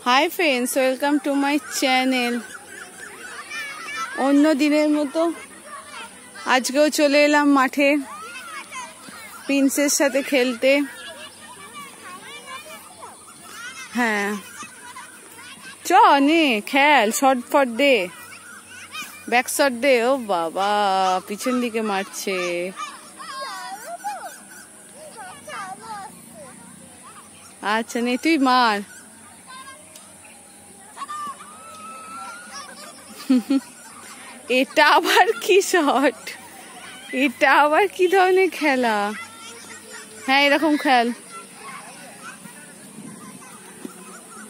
High friends welcome to my channel. अन्य दिनेर मतो आजकेও चले एलाम माठे प्रिंसेर साथे खेलते। हाँ च ने खेल शर्ट फट दे बैक शट दे। ओ बाबा पिछन दिके मारछे। अच्छा नहीं तुई मार। এটা আবার কি শট, এটা আবার কি ধরনের খেলা? হ্যাঁ এরকম খেল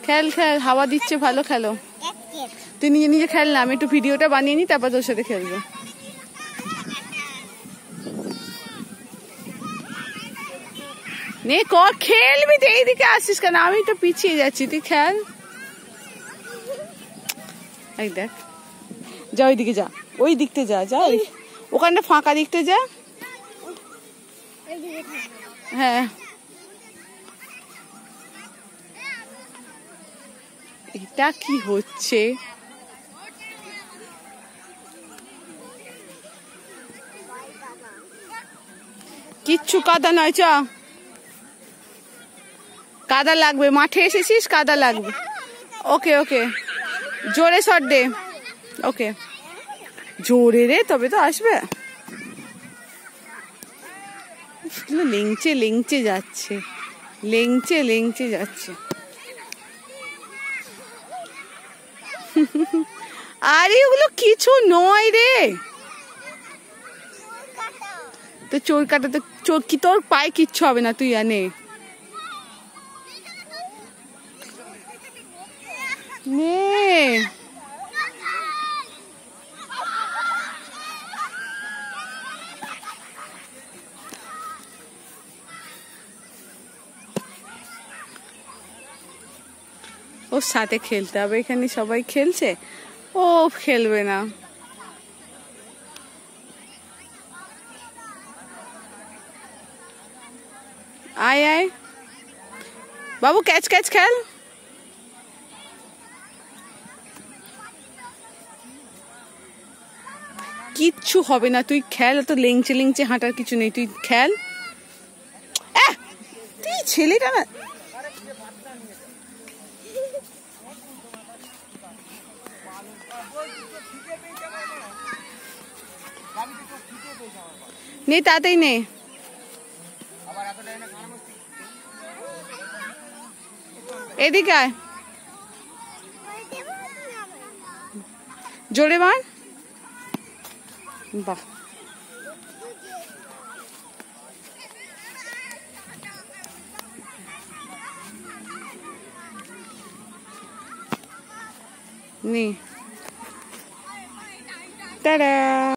খেল খেল, হাওয়া দিচ্ছে ভালো খেলো। তুই নিজে নিজে খেল না, আমি একটু ভিডিওটা বানিয়ে নি তারপর তোর সাথে খেলবো। নে কর খেলবি তো, এইদিকে আসিস কেন? আমি তো পিছিয়ে যাচ্ছি, তুই খেল। এই দেখ যা ওইদিকে যা, ওই দিকতে যা, যা ওখানটা ফাঁকা দিকতে যা। হ্যাঁ এটা কি হচ্ছে? কিচ্ছু কাদা নয়, চ কাদা লাগবে, মাঠে এসেছিস কাদা লাগবে। ওকে ওকে জোরে শট দে। ওকে জোরে রে তবে তো আসবে। লেংচে লেংচে যাচ্ছে, লেংচে লেংচে যাচ্ছে। আরে ওগুলো কিছু নয় রে, তো চোর কাটা তো চোর কি, তোর পায়ে কিচ্ছু হবে না, তুই আনে নে। ওর সাথে খেলতে হবে, এখানে সবাই খেলছে, ও খেলবে না। আয় আয় বাবু, ক্যাচ ক্যাচ খেল। কিচ্ছু হবে না, তুই খেল। তো লেংচে লেংচে হাঁটার কিছু নেই, তুই খেল। তুই ছেলেটা না, নে তাতেই নে। এদিকে আয়, জোরে মার। বাহ নে, টাটা।